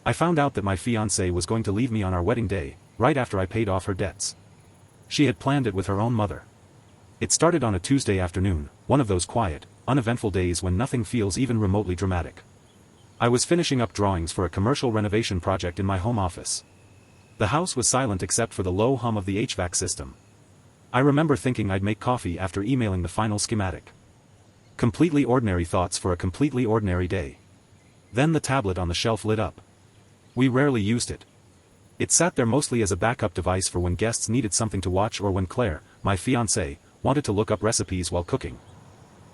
I found out that my fiancée was going to leave me on our wedding day, right after I paid off her debts. She had planned it with her own mother. It started on a Tuesday afternoon, one of those quiet, uneventful days when nothing feels even remotely dramatic. I was finishing up drawings for a commercial renovation project in my home office. The house was silent except for the low hum of the HVAC system. I remember thinking I'd make coffee after emailing the final schematic. Completely ordinary thoughts for a completely ordinary day. Then the tablet on the shelf lit up. We rarely used it. It sat there mostly as a backup device for when guests needed something to watch or when Claire, my fiancée, wanted to look up recipes while cooking.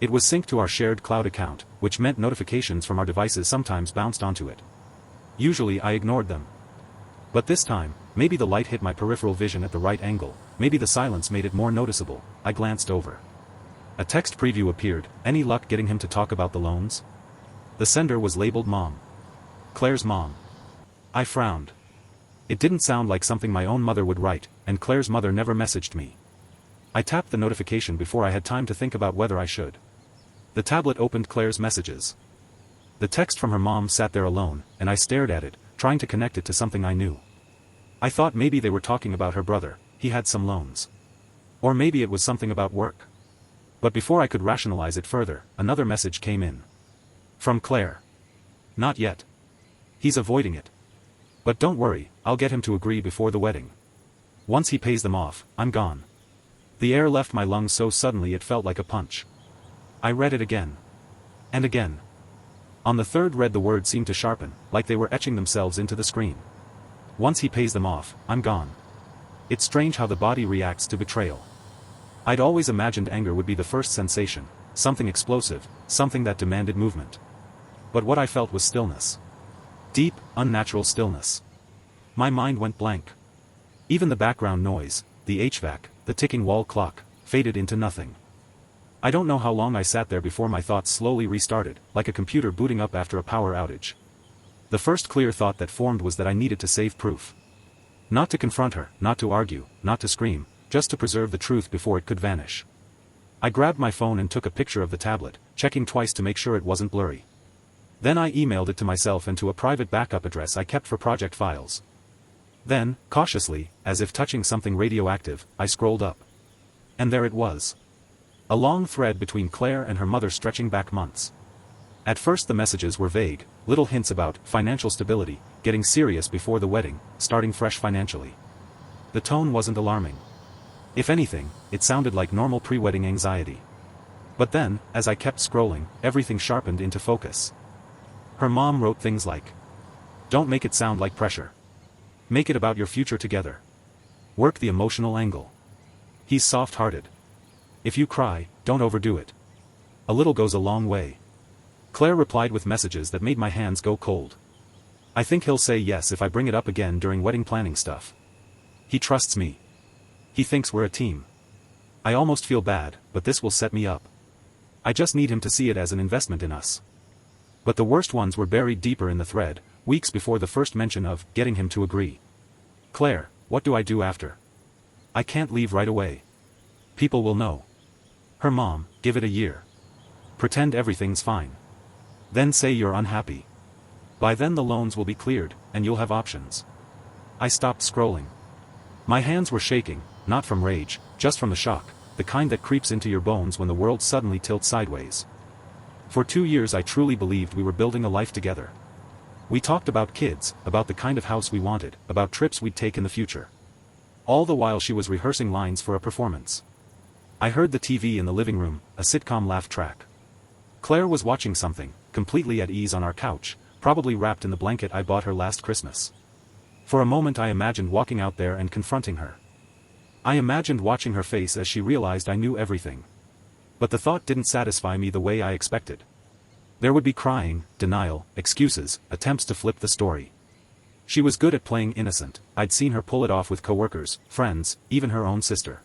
It was synced to our shared cloud account, which meant notifications from our devices sometimes bounced onto it. Usually I ignored them. But this time, maybe the light hit my peripheral vision at the right angle, maybe the silence made it more noticeable. I glanced over. A text preview appeared. Any luck getting him to talk about the loans? The sender was labeled Mom. Claire's mom. I frowned. It didn't sound like something my own mother would write, and Claire's mother never messaged me. I tapped the notification before I had time to think about whether I should. The tablet opened Claire's messages. The text from her mom sat there alone, and I stared at it, trying to connect it to something I knew. I thought maybe they were talking about her brother, he had some loans. Or maybe it was something about work. But before I could rationalize it further, another message came in. From Claire. Not yet. He's avoiding it. But don't worry, I'll get him to agree before the wedding. Once he pays them off, I'm gone. The air left my lungs so suddenly it felt like a punch. I read it again. And again. On the third read the words seemed to sharpen, like they were etching themselves into the screen. Once he pays them off, I'm gone. It's strange how the body reacts to betrayal. I'd always imagined anger would be the first sensation, something explosive, something that demanded movement. But what I felt was stillness. Deep, unnatural stillness. My mind went blank. Even the background noise, the HVAC, the ticking wall clock, faded into nothing. I don't know how long I sat there before my thoughts slowly restarted, like a computer booting up after a power outage. The first clear thought that formed was that I needed to save proof. Not to confront her, not to argue, not to scream, just to preserve the truth before it could vanish. I grabbed my phone and took a picture of the tablet, checking twice to make sure it wasn't blurry. Then I emailed it to myself and to a private backup address I kept for project files. Then, cautiously, as if touching something radioactive, I scrolled up. And there it was. A long thread between Claire and her mother stretching back months. At first the messages were vague, little hints about financial stability, getting serious before the wedding, starting fresh financially. The tone wasn't alarming. If anything, it sounded like normal pre-wedding anxiety. But then, as I kept scrolling, everything sharpened into focus. Her mom wrote things like, "Don't make it sound like pressure. Make it about your future together. Work the emotional angle. He's soft-hearted. If you cry, don't overdo it. A little goes a long way." Claire replied with messages that made my hands go cold. "I think he'll say yes if I bring it up again during wedding planning stuff. He trusts me. He thinks we're a team. I almost feel bad, but this will set me up. I just need him to see it as an investment in us." But the worst ones were buried deeper in the thread, weeks before the first mention of getting him to agree. "Claire, what do I do after? I can't leave right away. People will know." Her mom, "Give it a year. Pretend everything's fine. Then say you're unhappy. By then the loans will be cleared, and you'll have options." I stopped scrolling. My hands were shaking, not from rage, just from the shock, the kind that creeps into your bones when the world suddenly tilts sideways. For 2 years I truly believed we were building a life together. We talked about kids, about the kind of house we wanted, about trips we'd take in the future. All the while she was rehearsing lines for a performance. I heard the TV in the living room, a sitcom laugh track. Claire was watching something, completely at ease on our couch, probably wrapped in the blanket I bought her last Christmas. For a moment I imagined walking out there and confronting her. I imagined watching her face as she realized I knew everything. But the thought didn't satisfy me the way I expected. There would be crying, denial, excuses, attempts to flip the story. She was good at playing innocent. I'd seen her pull it off with coworkers, friends, even her own sister.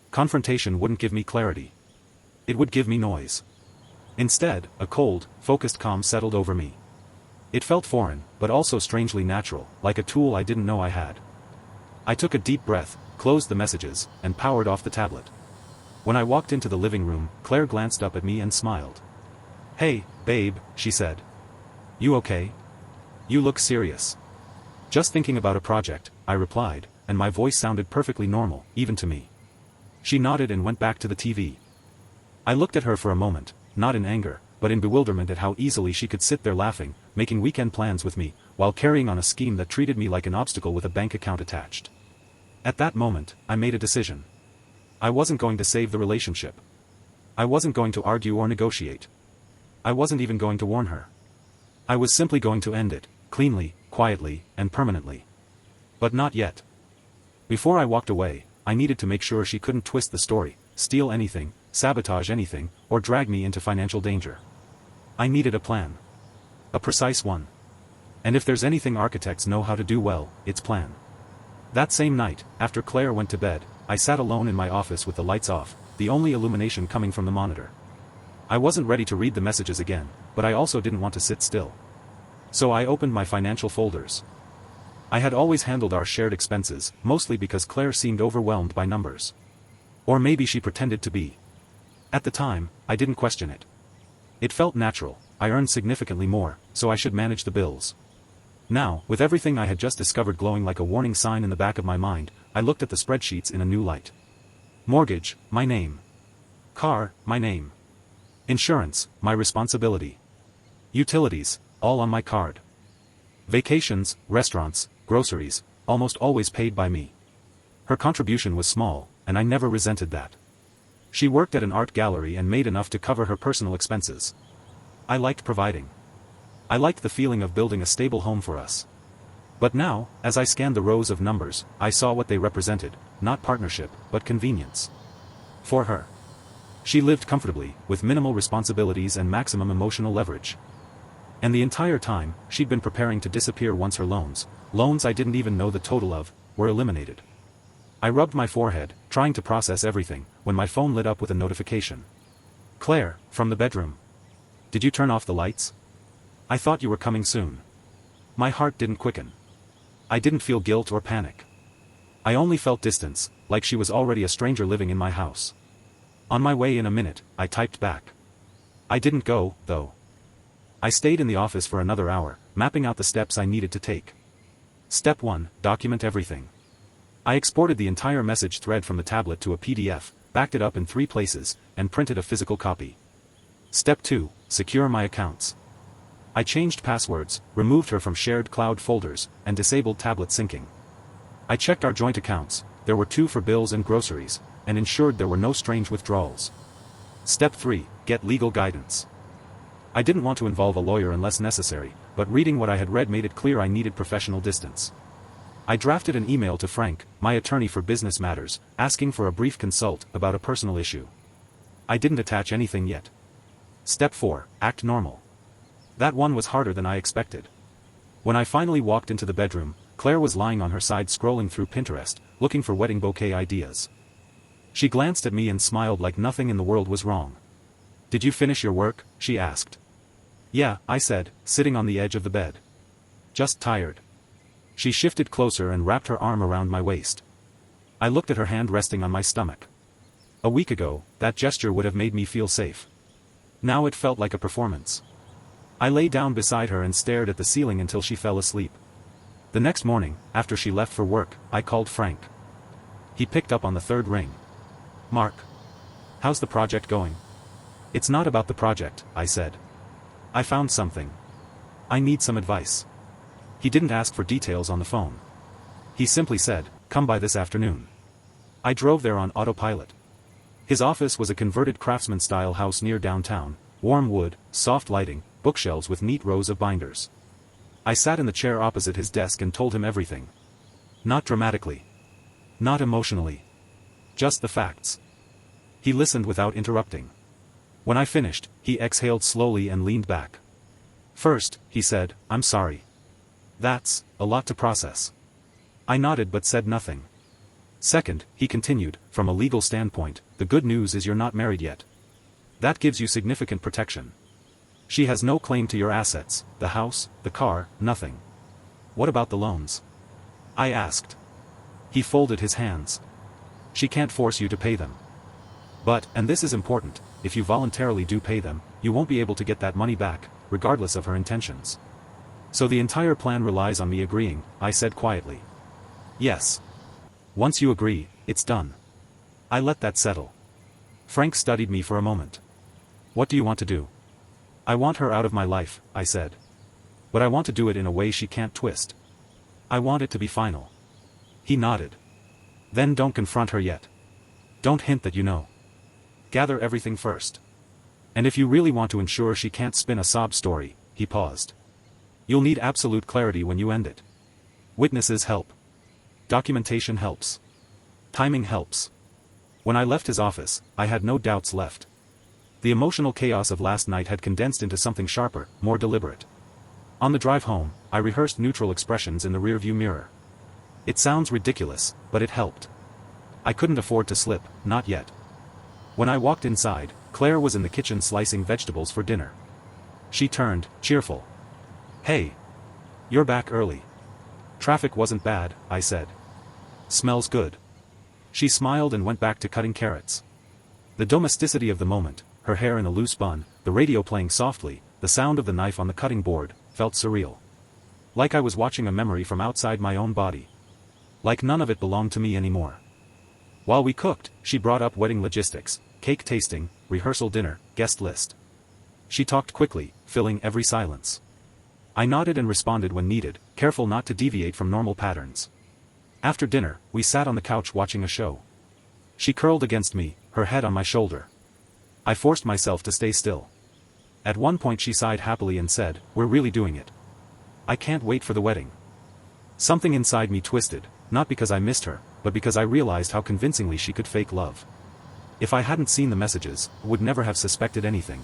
Confrontation wouldn't give me clarity. It would give me noise. Instead, a cold, focused calm settled over me. It felt foreign, but also strangely natural, like a tool I didn't know I had. I took a deep breath, closed the messages, and powered off the tablet. When I walked into the living room, Claire glanced up at me and smiled. "Hey, babe," she said. "You okay?" You look serious. Just thinking about a project, I replied, and my voice sounded perfectly normal, even to me. She nodded and went back to the TV. I looked at her for a moment, not in anger, but in bewilderment at how easily she could sit there laughing, making weekend plans with me, while carrying on a scheme that treated me like an obstacle with a bank account attached. At that moment, I made a decision. I wasn't going to save the relationship. I wasn't going to argue or negotiate. I wasn't even going to warn her. I was simply going to end it, cleanly, quietly, and permanently. But not yet. Before I walked away, I needed to make sure she couldn't twist the story, steal anything, sabotage anything, or drag me into financial danger. I needed a plan. A precise one. And if there's anything architects know how to do well, it's plan. That same night, after Claire went to bed, I sat alone in my office with the lights off, the only illumination coming from the monitor. I wasn't ready to read the messages again, but I also didn't want to sit still. So I opened my financial folders. I had always handled our shared expenses, mostly because Claire seemed overwhelmed by numbers. Or maybe she pretended to be. At the time, I didn't question it. It felt natural. I earned significantly more, so I should manage the bills. Now, with everything I had just discovered glowing like a warning sign in the back of my mind, I looked at the spreadsheets in a new light. Mortgage, my name. Car, my name. Insurance, my responsibility. Utilities, all on my card. Vacations, restaurants, groceries, almost always paid by me. Her contribution was small, and I never resented that. She worked at an art gallery and made enough to cover her personal expenses. I liked providing. I liked the feeling of building a stable home for us. But now, as I scanned the rows of numbers, I saw what they represented, not partnership, but convenience. For her. She lived comfortably, with minimal responsibilities and maximum emotional leverage. And the entire time, she'd been preparing to disappear once her loans I didn't even know the total of, were eliminated. I rubbed my forehead, trying to process everything, when my phone lit up with a notification. Claire, from the bedroom. Did you turn off the lights? I thought you were coming soon. My heart didn't quicken. I didn't feel guilt or panic. I only felt distance, like she was already a stranger living in my house. On my way in a minute, I typed back. I didn't go, though. I stayed in the office for another hour, mapping out the steps I needed to take. Step 1, document everything. I exported the entire message thread from the tablet to a PDF, backed it up in 3 places, and printed a physical copy. Step 2, secure my accounts. I changed passwords, removed her from shared cloud folders, and disabled tablet syncing. I checked our joint accounts, there were 2 for bills and groceries, and ensured there were no strange withdrawals. Step 3, get legal guidance. I didn't want to involve a lawyer unless necessary, but reading what I had read made it clear I needed professional distance. I drafted an email to Frank, my attorney for business matters, asking for a brief consult about a personal issue. I didn't attach anything yet. Step 4, act normal. That one was harder than I expected. When I finally walked into the bedroom, Claire was lying on her side scrolling through Pinterest, looking for wedding bouquet ideas. She glanced at me and smiled like nothing in the world was wrong. Did you finish your work? She asked. Yeah, I said, sitting on the edge of the bed. Just tired. She shifted closer and wrapped her arm around my waist. I looked at her hand resting on my stomach. A week ago, that gesture would have made me feel safe. Now it felt like a performance. I lay down beside her and stared at the ceiling until she fell asleep. The next morning, after she left for work, I called Frank. He picked up on the 3rd ring. Mark. How's the project going? It's not about the project, I said. I found something. I need some advice. He didn't ask for details on the phone. He simply said, come by this afternoon. I drove there on autopilot. His office was a converted craftsman-style house near downtown, warm wood, soft lighting, bookshelves with neat rows of binders. I sat in the chair opposite his desk and told him everything. Not dramatically. Not emotionally. Just the facts. He listened without interrupting. When I finished, he exhaled slowly and leaned back. First, he said, I'm sorry. That's a lot to process. I nodded but said nothing. Second, he continued, from a legal standpoint, the good news is you're not married yet. That gives you significant protection. She has no claim to your assets, the house, the car, nothing. What about the loans? I asked. He folded his hands. She can't force you to pay them. But, and this is important, if you voluntarily do pay them, you won't be able to get that money back, regardless of her intentions. So the entire plan relies on me agreeing, I said quietly. Yes. Once you agree, it's done. I let that settle. Frank studied me for a moment. What do you want to do? I want her out of my life, I said. But I want to do it in a way she can't twist. I want it to be final. He nodded. Then don't confront her yet. Don't hint that you know. Gather everything first. And if you really want to ensure she can't spin a sob story, he paused. You'll need absolute clarity when you end it. Witnesses help. Documentation helps. Timing helps. When I left his office, I had no doubts left. The emotional chaos of last night had condensed into something sharper, more deliberate. On the drive home, I rehearsed neutral expressions in the rearview mirror. It sounds ridiculous, but it helped. I couldn't afford to slip, not yet. When I walked inside, Claire was in the kitchen slicing vegetables for dinner. She turned, cheerful. Hey. You're back early. Traffic wasn't bad, I said. Smells good. She smiled and went back to cutting carrots. The domesticity of the moment, her hair in a loose bun, the radio playing softly, the sound of the knife on the cutting board, felt surreal. Like I was watching a memory from outside my own body. Like none of it belonged to me anymore. While we cooked, she brought up wedding logistics, cake tasting, rehearsal dinner, guest list. She talked quickly, filling every silence. I nodded and responded when needed, careful not to deviate from normal patterns. After dinner, we sat on the couch watching a show. She curled against me, her head on my shoulder. I forced myself to stay still. At one point she sighed happily and said, "We're really doing it. I can't wait for the wedding." Something inside me twisted, not because I missed her, but because I realized how convincingly she could fake love. If I hadn't seen the messages, I would never have suspected anything.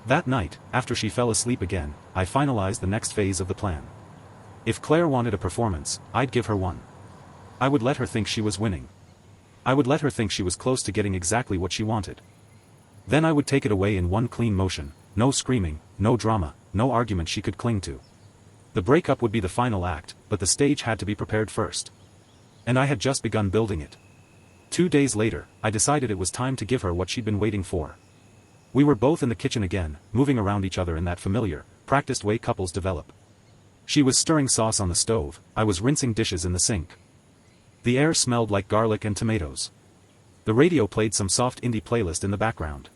That night, after she fell asleep again, I finalized the next phase of the plan. If Claire wanted a performance, I'd give her one. I would let her think she was winning. I would let her think she was close to getting exactly what she wanted. Then I would take it away in one clean motion, no screaming, no drama, no argument she could cling to. The breakup would be the final act, but the stage had to be prepared first. And I had just begun building it. 2 days later, I decided it was time to give her what she'd been waiting for. We were both in the kitchen again, moving around each other in that familiar, practiced way couples develop. She was stirring sauce on the stove, I was rinsing dishes in the sink. The air smelled like garlic and tomatoes. The radio played some soft indie playlist in the background.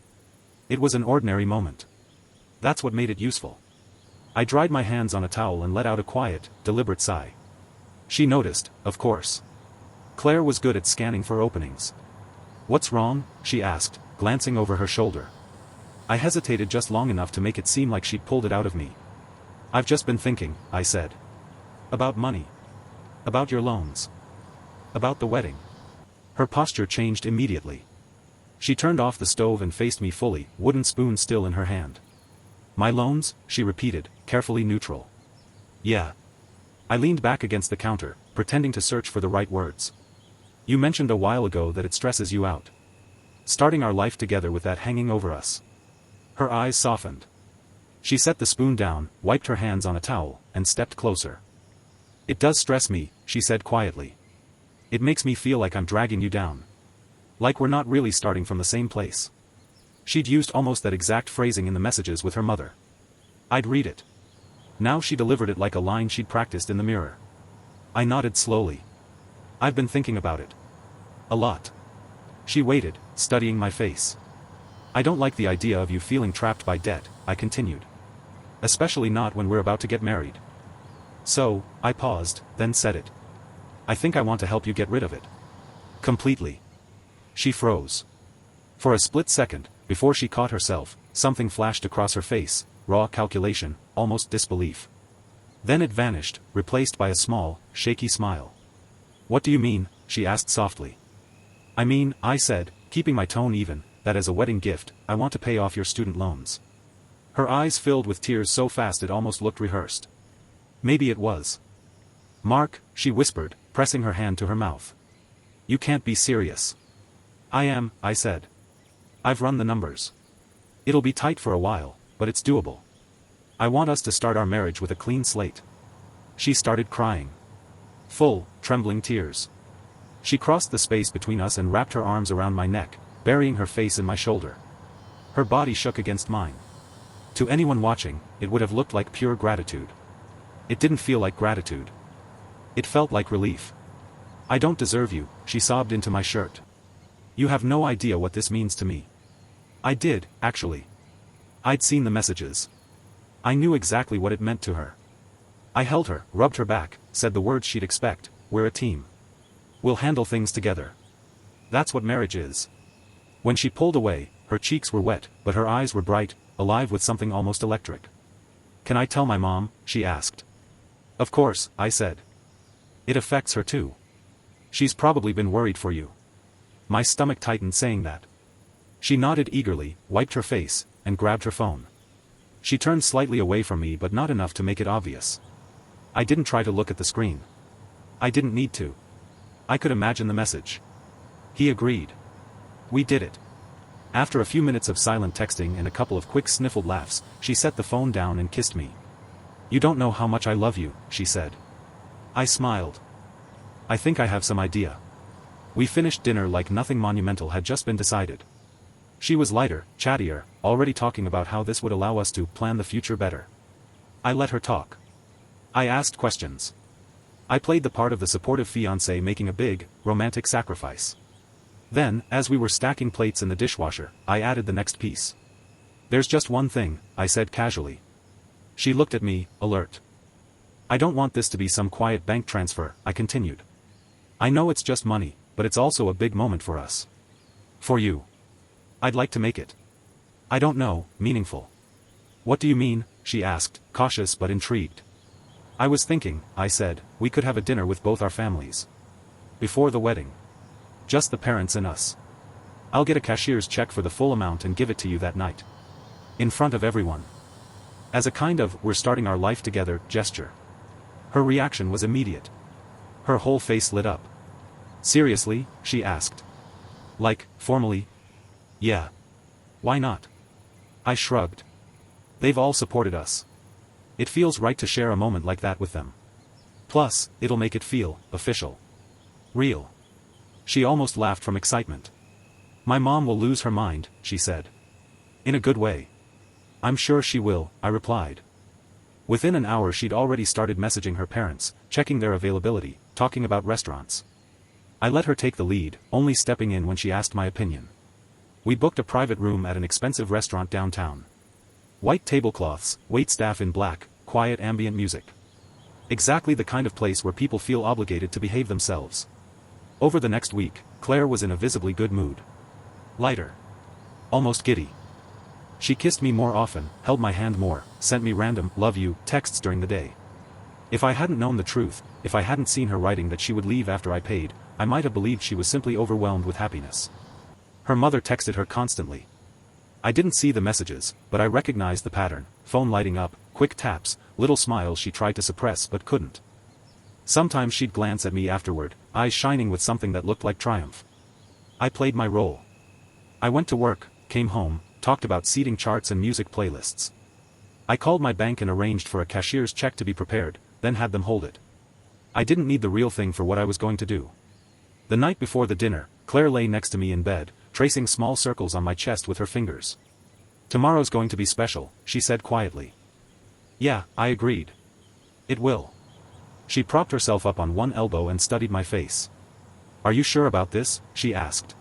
It was an ordinary moment. That's what made it useful. I dried my hands on a towel and let out a quiet, deliberate sigh. She noticed, of course. Claire was good at scanning for openings. "What's wrong?" she asked, glancing over her shoulder. I hesitated just long enough to make it seem like she'd pulled it out of me. "I've just been thinking," I said. "About money. About your loans. About the wedding." Her posture changed immediately. She turned off the stove and faced me fully, wooden spoon still in her hand. "My loans?" she repeated, carefully neutral. "Yeah." I leaned back against the counter, pretending to search for the right words. "You mentioned a while ago that it stresses you out. Starting our life together with that hanging over us." Her eyes softened. She set the spoon down, wiped her hands on a towel, and stepped closer. "It does stress me," she said quietly. "It makes me feel like I'm dragging you down. Like we're not really starting from the same place." She'd used almost that exact phrasing in the messages with her mother. I'd read it. Now she delivered it like a line she'd practiced in the mirror. I nodded slowly. "I've been thinking about it. A lot." She waited, studying my face. "I don't like the idea of you feeling trapped by debt," I continued. "Especially not when we're about to get married. So," I paused, then said it. "I think I want to help you get rid of it. Completely." She froze. For a split second, before she caught herself, something flashed across her face, raw calculation, almost disbelief. Then it vanished, replaced by a small, shaky smile. "What do you mean?" she asked softly. "I mean," I said, keeping my tone even, "that as a wedding gift, I want to pay off your student loans." Her eyes filled with tears so fast it almost looked rehearsed. Maybe it was. "Mark," she whispered, pressing her hand to her mouth. "You can't be serious." "I am," I said. "I've run the numbers. It'll be tight for a while, but it's doable. I want us to start our marriage with a clean slate." She started crying. Full, trembling tears. She crossed the space between us and wrapped her arms around my neck, burying her face in my shoulder. Her body shook against mine. To anyone watching, it would have looked like pure gratitude. It didn't feel like gratitude. It felt like relief. "I don't deserve you," she sobbed into my shirt. "You have no idea what this means to me." I did, actually. I'd seen the messages. I knew exactly what it meant to her. I held her, rubbed her back, said the words she'd expect: "We're a team. We'll handle things together. That's what marriage is." When she pulled away, her cheeks were wet, but her eyes were bright, alive with something almost electric. "Can I tell my mom?" she asked. "Of course," I said. "It affects her too. She's probably been worried for you." My stomach tightened saying that. She nodded eagerly, wiped her face, and grabbed her phone. She turned slightly away from me but not enough to make it obvious. I didn't try to look at the screen. I didn't need to. I could imagine the message. He agreed. We did it. After a few minutes of silent texting and a couple of quick sniffled laughs, she set the phone down and kissed me. "You don't know how much I love you," she said. I smiled. "I think I have some idea." We finished dinner like nothing monumental had just been decided. She was lighter, chattier, already talking about how this would allow us to plan the future better. I let her talk. I asked questions. I played the part of the supportive fiancé making a big, romantic sacrifice. Then, as we were stacking plates in the dishwasher, I added the next piece. "There's just one thing," I said casually. She looked at me, alert. "I don't want this to be some quiet bank transfer," I continued. "I know it's just money, but it's also a big moment for us. For you. I'd like to make it. I don't know, meaningful." "What do you mean?" she asked, cautious but intrigued. "I was thinking," I said, "we could have a dinner with both our families. Before the wedding. Just the parents and us. I'll get a cashier's check for the full amount and give it to you that night. In front of everyone. As a kind of 'we're starting our life together' gesture." Her reaction was immediate. Her whole face lit up. "Seriously?" she asked. "Like, formally?" "Yeah. Why not?" I shrugged. "They've all supported us. It feels right to share a moment like that with them. Plus, it'll make it feel official. Real." She almost laughed from excitement. "My mom will lose her mind," she said. "In a good way." "I'm sure she will," I replied. Within an hour she'd already started messaging her parents, checking their availability, talking about restaurants. I let her take the lead, only stepping in when she asked my opinion. We booked a private room at an expensive restaurant downtown. White tablecloths, waitstaff in black, quiet ambient music. Exactly the kind of place where people feel obligated to behave themselves. Over the next week, Claire was in a visibly good mood. Lighter. Almost giddy. She kissed me more often, held my hand more, sent me random "love you" texts during the day. If I hadn't known the truth, if I hadn't seen her writing that she would leave after I paid, I might have believed she was simply overwhelmed with happiness. Her mother texted her constantly. I didn't see the messages, but I recognized the pattern: phone lighting up, quick taps, little smiles she tried to suppress but couldn't. Sometimes she'd glance at me afterward, eyes shining with something that looked like triumph. I played my role. I went to work, came home, talked about seating charts and music playlists. I called my bank and arranged for a cashier's check to be prepared, then had them hold it. I didn't need the real thing for what I was going to do. The night before the dinner, Claire lay next to me in bed, tracing small circles on my chest with her fingers. "Tomorrow's going to be special," she said quietly. "Yeah," I agreed. "It will." She propped herself up on one elbow and studied my face. "Are you sure about this?" she asked.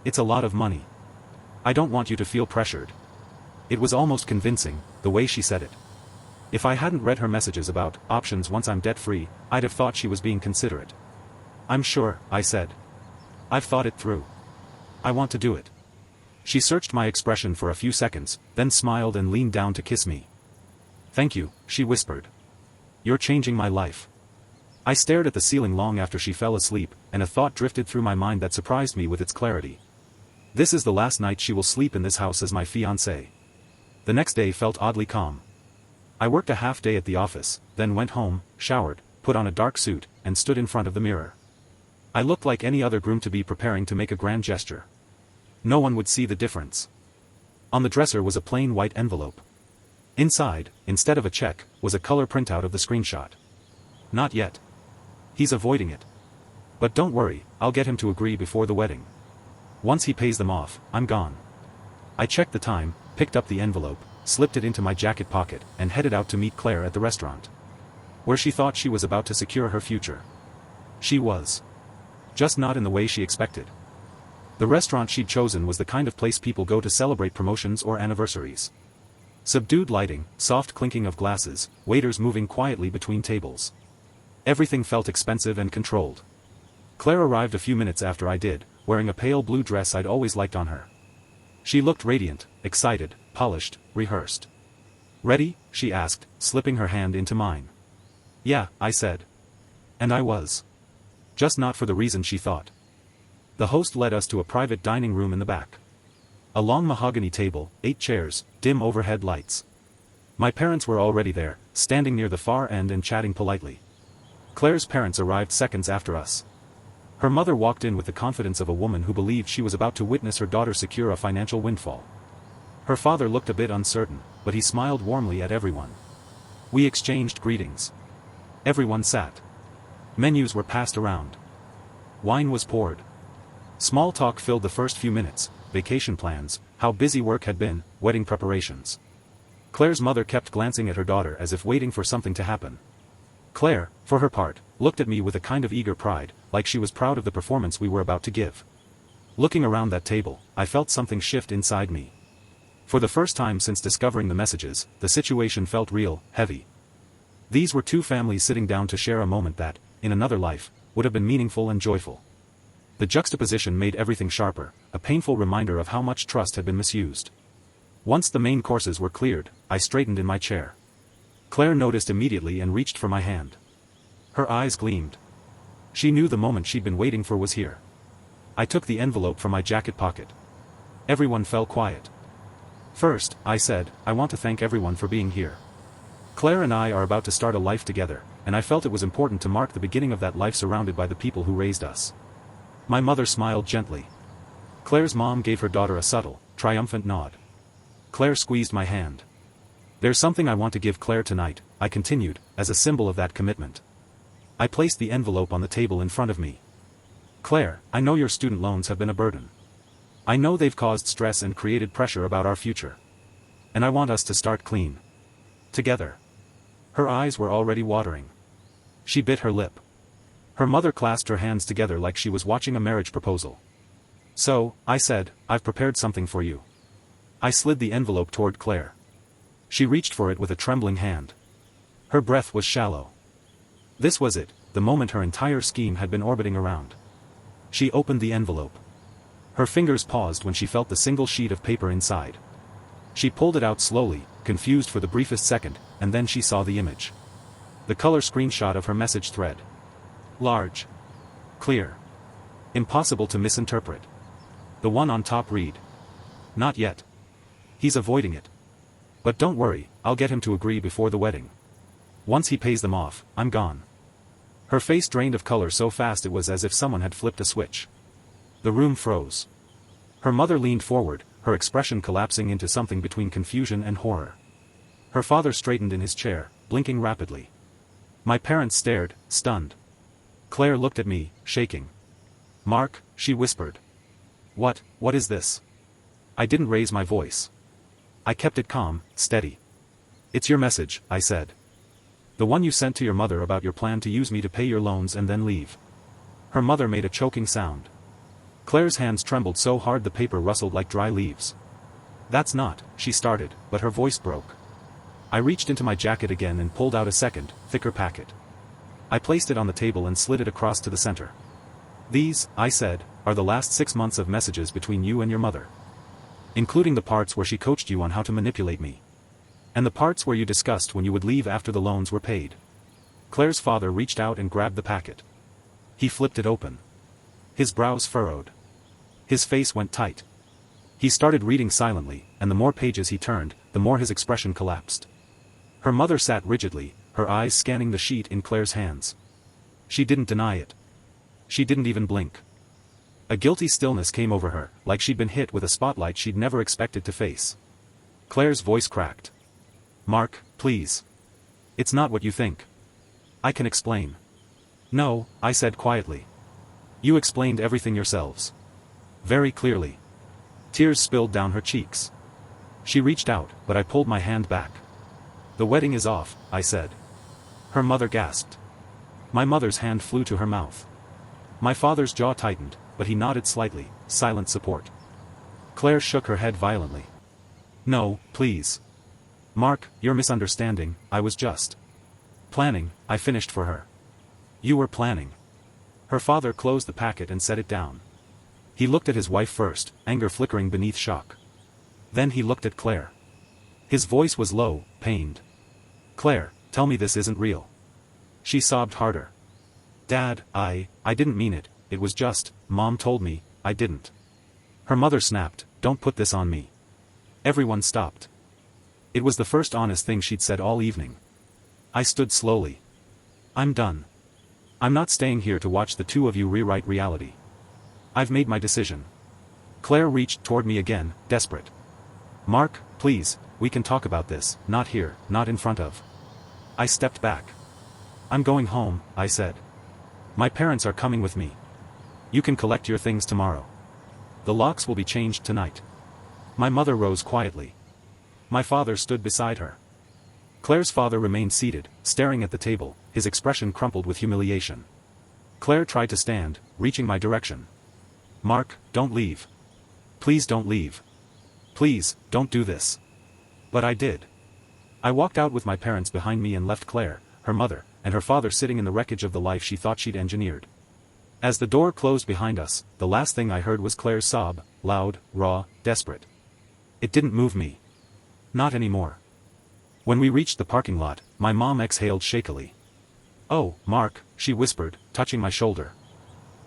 "It's a lot of money. I don't want you to feel pressured." It was almost convincing, the way she said it. If I hadn't read her messages about options once I'm debt-free, I'd have thought she was being considerate. "I'm sure," I said. "I've thought it through. I want to do it." She searched my expression for a few seconds, then smiled and leaned down to kiss me. "Thank you," she whispered. "You're changing my life." I stared at the ceiling long after she fell asleep, and a thought drifted through my mind that surprised me with its clarity. This is the last night she will sleep in this house as my fiancée. The next day felt oddly calm. I worked a half day at the office, then went home, showered, put on a dark suit, and stood in front of the mirror. I looked like any other groom-to-be preparing to make a grand gesture. No one would see the difference. On the dresser was a plain white envelope. Inside, instead of a check, was a color printout of the screenshot. "Not yet. He's avoiding it. But don't worry, I'll get him to agree before the wedding. Once he pays them off, I'm gone." I checked the time, picked up the envelope, slipped it into my jacket pocket, and headed out to meet Claire at the restaurant. where she thought she was about to secure her future. She was. Just not in the way she expected. The restaurant she'd chosen was the kind of place people go to celebrate promotions or anniversaries. Subdued lighting, soft clinking of glasses, waiters moving quietly between tables. Everything felt expensive and controlled. Claire arrived a few minutes after I did, wearing a pale blue dress I'd always liked on her. She looked radiant, excited, polished, rehearsed. "Ready?" she asked, slipping her hand into mine. "Yeah," I said. And I was. Just not for the reason she thought. The host led us to a private dining room in the back. A long mahogany table, 8 chairs, dim overhead lights. My parents were already there, standing near the far end and chatting politely. Claire's parents arrived seconds after us. Her mother walked in with the confidence of a woman who believed she was about to witness her daughter secure a financial windfall. Her father looked a bit uncertain, but he smiled warmly at everyone. We exchanged greetings. Everyone sat. Menus were passed around. Wine was poured. Small talk filled the first few minutes: vacation plans, how busy work had been, wedding preparations. Claire's mother kept glancing at her daughter as if waiting for something to happen. Claire, for her part, looked at me with a kind of eager pride, like she was proud of the performance we were about to give. Looking around that table, I felt something shift inside me. For the first time since discovering the messages, the situation felt real, heavy. These were two families sitting down to share a moment that, in another life, would have been meaningful and joyful. The juxtaposition made everything sharper, a painful reminder of how much trust had been misused. Once the main courses were cleared, I straightened in my chair. Claire noticed immediately and reached for my hand. Her eyes gleamed. She knew the moment she'd been waiting for was here. I took the envelope from my jacket pocket. Everyone fell quiet. "First," I said, "I want to thank everyone for being here. Claire and I are about to start a life together, and I felt it was important to mark the beginning of that life surrounded by the people who raised us." My mother smiled gently. Claire's mom gave her daughter a subtle, triumphant nod. Claire squeezed my hand. "There's something I want to give Claire tonight," I continued, as a symbol of that commitment. I placed the envelope on the table in front of me. "Claire, I know your student loans have been a burden. I know they've caused stress and created pressure about our future. And I want us to start clean. Together." Her eyes were already watering. She bit her lip. Her mother clasped her hands together like she was watching a marriage proposal. "So," I said, "I've prepared something for you." I slid the envelope toward Claire. She reached for it with a trembling hand. Her breath was shallow. This was it, the moment her entire scheme had been orbiting around. She opened the envelope. Her fingers paused when she felt the single sheet of paper inside. She pulled it out slowly, confused for the briefest second, and then she saw the image. The color screenshot of her message thread. Large. Clear. Impossible to misinterpret. The one on top read: "Not yet. He's avoiding it. But don't worry, I'll get him to agree before the wedding. Once he pays them off, I'm gone." Her face drained of color so fast it was as if someone had flipped a switch. The room froze. Her mother leaned forward, her expression collapsing into something between confusion and horror. Her father straightened in his chair, blinking rapidly. My parents stared, stunned. Claire looked at me, shaking. "Mark," she whispered. What is this?" I didn't raise my voice. I kept it calm, steady. "It's your message," I said. "The one you sent to your mother about your plan to use me to pay your loans and then leave." Her mother made a choking sound. Claire's hands trembled so hard the paper rustled like dry leaves. "That's not," she started, but her voice broke. I reached into my jacket again and pulled out a second, thicker packet. I placed it on the table and slid it across to the center. "These," I said, "are the last 6 months of messages between you and your mother. Including the parts where she coached you on how to manipulate me. And the parts where you discussed when you would leave after the loans were paid." Claire's father reached out and grabbed the packet. He flipped it open. His brows furrowed. His face went tight. He started reading silently, and the more pages he turned, the more his expression collapsed. Her mother sat rigidly, her eyes scanning the sheet in Claire's hands. She didn't deny it. She didn't even blink. A guilty stillness came over her, like she'd been hit with a spotlight she'd never expected to face. Claire's voice cracked. "Mark, please. It's not what you think. I can explain." "No," I said quietly. "You explained everything yourselves. Very clearly." Tears spilled down her cheeks. She reached out, but I pulled my hand back. "The wedding is off," I said. Her mother gasped. My mother's hand flew to her mouth. My father's jaw tightened, but he nodded slightly, silent support. Claire shook her head violently. No, please. Mark, you're misunderstanding, I was just planning, I finished for her. You were planning. Her father closed the packet and set it down. He looked at his wife first, anger flickering beneath shock. Then he looked at Claire. His voice was low, pained. Claire, tell me this isn't real. She sobbed harder. Dad, I didn't mean it, it was just, Mom told me, I didn't. Her mother snapped, don't put this on me. Everyone stopped. It was the first honest thing she'd said all evening. I stood slowly. I'm done. I'm not staying here to watch the two of you rewrite reality. I've made my decision. Claire reached toward me again, desperate. Mark, please, we can talk about this, not here, not in front of. I stepped back. I'm going home, I said. My parents are coming with me. You can collect your things tomorrow. The locks will be changed tonight. My mother rose quietly. My father stood beside her. Claire's father remained seated, staring at the table, his expression crumpled with humiliation. Claire tried to stand, reaching my direction. Mark, don't leave. Please don't leave. Please, don't do this. But I did. I walked out with my parents behind me and left Claire, her mother, and her father sitting in the wreckage of the life she thought she'd engineered. As the door closed behind us, the last thing I heard was Claire's sob, loud, raw, desperate. It didn't move me. Not anymore. When we reached the parking lot, my mom exhaled shakily. Oh, Mark, she whispered, touching my shoulder.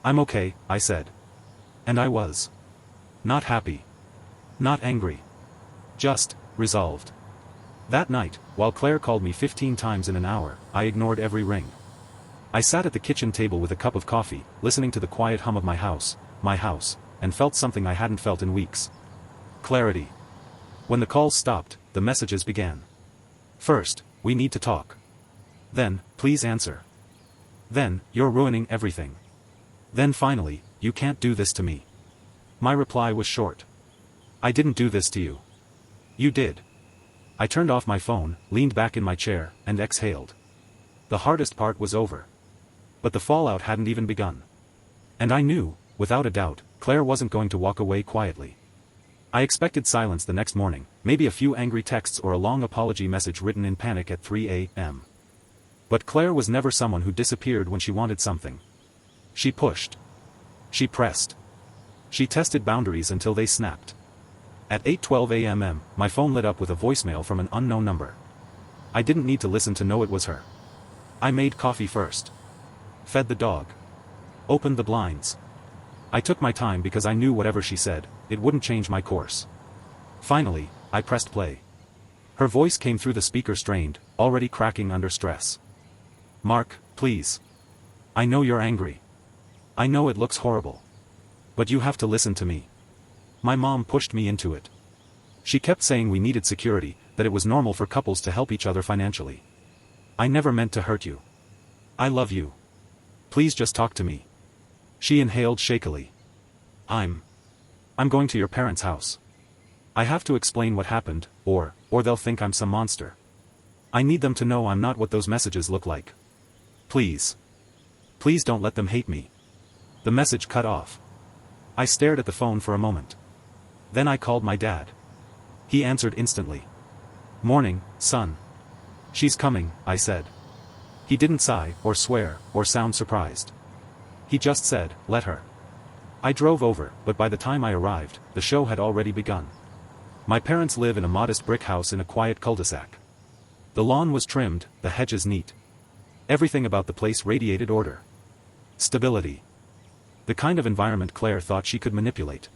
I'm okay, I said. And I was. Not happy. Not angry. Just, resolved. That night, while Claire called me 15 times in an hour, I ignored every ring. I sat at the kitchen table with a cup of coffee, listening to the quiet hum of my house, and felt something I hadn't felt in weeks. Clarity. When the calls stopped, the messages began. First, we need to talk. Then, please answer. Then, you're ruining everything. Then finally, you can't do this to me. My reply was short. I didn't do this to you. You did. I turned off my phone, leaned back in my chair, and exhaled. The hardest part was over. But the fallout hadn't even begun. And I knew, without a doubt, Claire wasn't going to walk away quietly. I expected silence the next morning, maybe a few angry texts or a long apology message written in panic at 3 a.m. But Claire was never someone who disappeared when she wanted something. She pushed. She pressed. She tested boundaries until they snapped. At 8:12 a.m., my phone lit up with a voicemail from an unknown number. I didn't need to listen to know it was her. I made coffee first. Fed the dog. Opened the blinds. I took my time because I knew whatever she said, it wouldn't change my course. Finally, I pressed play. Her voice came through the speaker strained, already cracking under stress. Mark, please. I know you're angry. I know it looks horrible. But you have to listen to me. My mom pushed me into it. She kept saying we needed security, that it was normal for couples to help each other financially. I never meant to hurt you. I love you. Please just talk to me. She inhaled shakily. I'm going to your parents' house. I have to explain what happened, or they'll think I'm some monster. I need them to know I'm not what those messages look like. Please. Please don't let them hate me. The message cut off. I stared at the phone for a moment. Then I called my dad. He answered instantly. Morning, son. She's coming, I said. He didn't sigh, or swear, or sound surprised. He just said, let her. I drove over, but by the time I arrived, the show had already begun. My parents live in a modest brick house in a quiet cul-de-sac. The lawn was trimmed, the hedges neat. Everything about the place radiated order. Stability. The kind of environment Claire thought she could manipulate.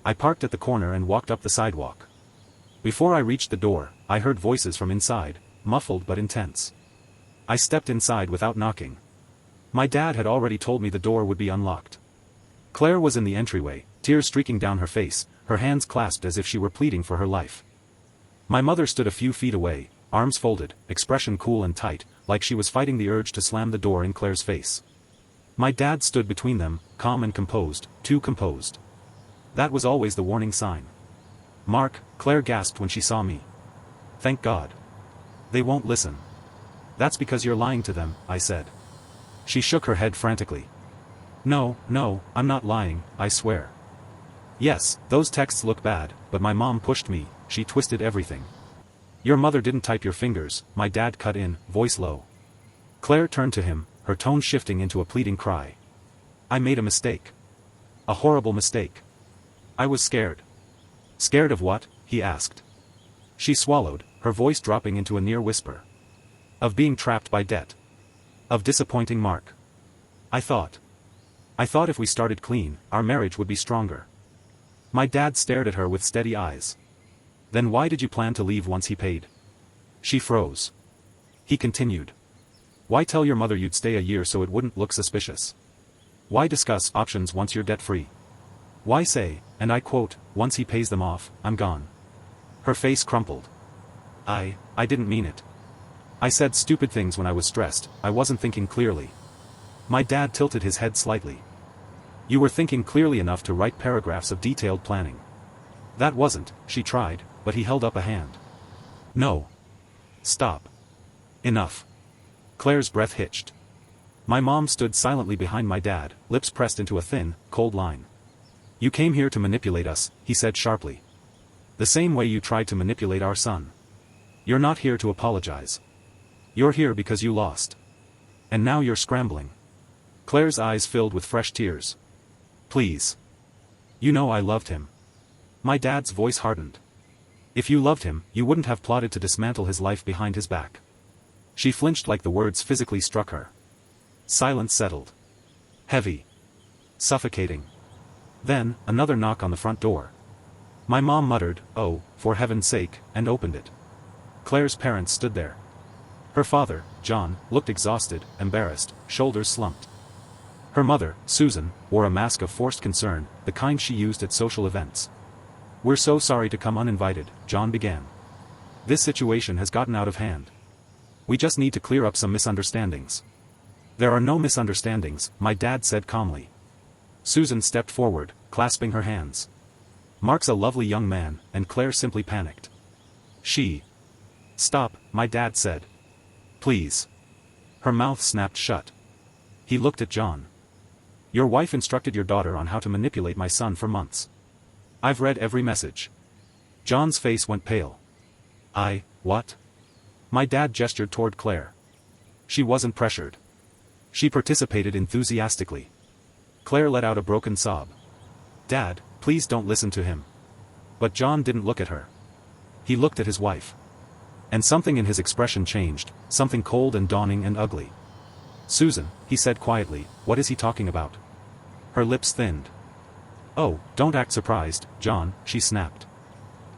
I parked at the corner and walked up the sidewalk. Before I reached the door, I heard voices from inside, muffled but intense. I stepped inside without knocking. My dad had already told me the door would be unlocked. Claire was in the entryway, tears streaking down her face, her hands clasped as if she were pleading for her life. My mother stood a few feet away, arms folded, expression cool and tight, like she was fighting the urge to slam the door in Claire's face. My dad stood between them, calm and composed, too composed. That was always the warning sign. Mark, Claire gasped when she saw me. Thank God. They won't listen. That's because you're lying to them, I said. She shook her head frantically. No, I'm not lying, I swear. Yes, those texts look bad, but my mom pushed me, she twisted everything. Your mother didn't type your fingers, my dad cut in, voice low. Claire turned to him, her tone shifting into a pleading cry. I made a mistake. A horrible mistake. I was scared. Scared of what? He asked. She swallowed, her voice dropping into a near whisper. Of being trapped by debt. Of disappointing Mark. I thought if we started clean, our marriage would be stronger. My dad stared at her with steady eyes. Then why did you plan to leave once he paid? She froze. He continued. Why tell your mother you'd stay a year so it wouldn't look suspicious? Why discuss options once you're debt-free? Why say, and I quote, once he pays them off, I'm gone? Her face crumpled. I didn't mean it. I said stupid things when I was stressed, I wasn't thinking clearly. My dad tilted his head slightly. You were thinking clearly enough to write paragraphs of detailed planning. That wasn't, she tried, but he held up a hand. No. Stop. Enough. Claire's breath hitched. My mom stood silently behind my dad, lips pressed into a thin, cold line. You came here to manipulate us, he said sharply. The same way you tried to manipulate our son. You're not here to apologize. You're here because you lost. And now you're scrambling. Claire's eyes filled with fresh tears. Please. You know I loved him. My dad's voice hardened. If you loved him, you wouldn't have plotted to dismantle his life behind his back. She flinched like the words physically struck her. Silence settled. Heavy. Suffocating. Then, another knock on the front door. My mom muttered, "Oh, for heaven's sake," and opened it. Claire's parents stood there. Her father, John, looked exhausted, embarrassed, shoulders slumped. Her mother, Susan, wore a mask of forced concern, the kind she used at social events. We're so sorry to come uninvited, John began. This situation has gotten out of hand. We just need to clear up some misunderstandings. There are no misunderstandings, my dad said calmly. Susan stepped forward, clasping her hands. Mark's a lovely young man, and Claire simply panicked. Stop, my dad said. Please. Her mouth snapped shut. He looked at John. Your wife instructed your daughter on how to manipulate my son for months. I've read every message. John's face went pale. What? My dad gestured toward Claire. She wasn't pressured. She participated enthusiastically. Claire let out a broken sob. Dad, please don't listen to him. But John didn't look at her. He looked at his wife. And something in his expression changed, something cold and dawning and ugly. Susan, he said quietly, what is he talking about? Her lips thinned. Oh, don't act surprised, John, she snapped.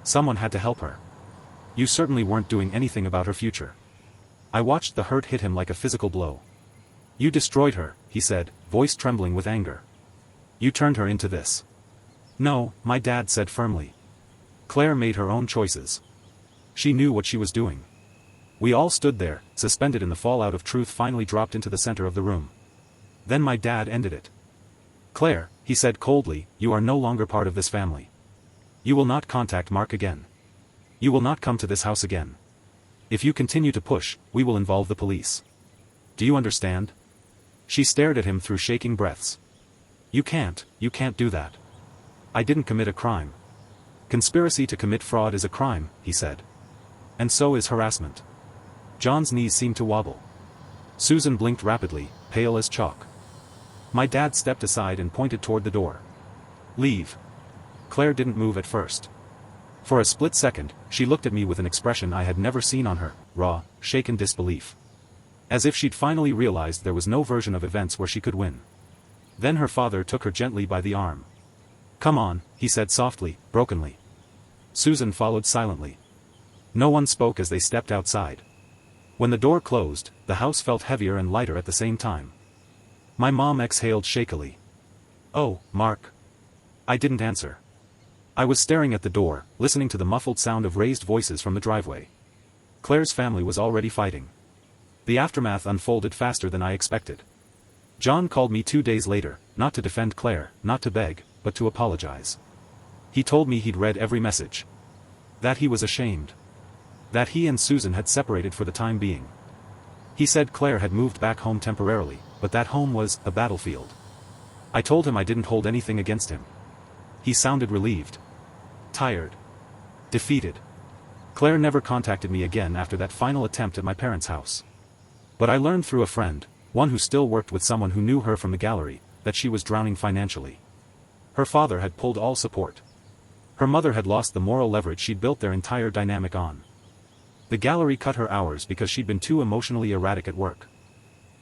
Someone had to help her. You certainly weren't doing anything about her future. I watched the hurt hit him like a physical blow. You destroyed her, he said, voice trembling with anger. You turned her into this. No, my dad said firmly. Claire made her own choices. She knew what she was doing. We all stood there, suspended in the fallout of truth finally dropped into the center of the room. Then my dad ended it. Claire, he said coldly, you are no longer part of this family. You will not contact Mark again. You will not come to this house again. If you continue to push, we will involve the police. Do you understand? She stared at him through shaking breaths. You can't do that. I didn't commit a crime. Conspiracy to commit fraud is a crime, he said. And so is harassment. John's knees seemed to wobble. Susan blinked rapidly, pale as chalk. My dad stepped aside and pointed toward the door. Leave. Claire didn't move at first. For a split second, she looked at me with an expression I had never seen on her, raw, shaken disbelief. As if she'd finally realized there was no version of events where she could win. Then her father took her gently by the arm. Come on, he said softly, brokenly. Susan followed silently. No one spoke as they stepped outside. When the door closed, the house felt heavier and lighter at the same time. My mom exhaled shakily. Oh, Mark. I didn't answer. I was staring at the door, listening to the muffled sound of raised voices from the driveway. Claire's family was already fighting. The aftermath unfolded faster than I expected. John called me 2 days later, not to defend Claire, not to beg, but to apologize. He told me he'd read every message. That he was ashamed. That he and Susan had separated for the time being. He said Claire had moved back home temporarily, but that home was a battlefield. I told him I didn't hold anything against him. He sounded relieved. Tired. Defeated. Claire never contacted me again after that final attempt at my parents' house. But I learned through a friend, one who still worked with someone who knew her from the gallery, that she was drowning financially. Her father had pulled all support. Her mother had lost the moral leverage she'd built their entire dynamic on. The gallery cut her hours because she'd been too emotionally erratic at work.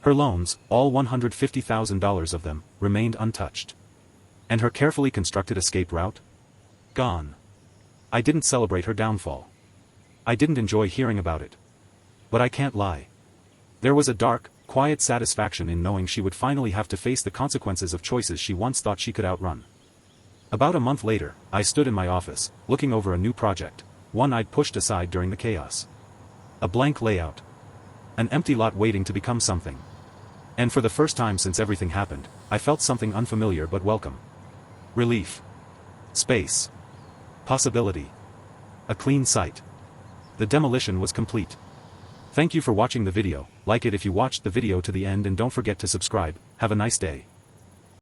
Her loans, all $150,000 of them, remained untouched. And her carefully constructed escape route? Gone. I didn't celebrate her downfall. I didn't enjoy hearing about it. But I can't lie. There was a dark, quiet satisfaction in knowing she would finally have to face the consequences of choices she once thought she could outrun. About a month later, I stood in my office, looking over a new project, one I'd pushed aside during the chaos. A blank layout. An empty lot waiting to become something. And for the first time since everything happened, I felt something unfamiliar but welcome. Relief. Space. Possibility. A clean site. The demolition was complete. Thank you for watching the video. Like it if you watched the video to the end and don't forget to subscribe. Have a nice day.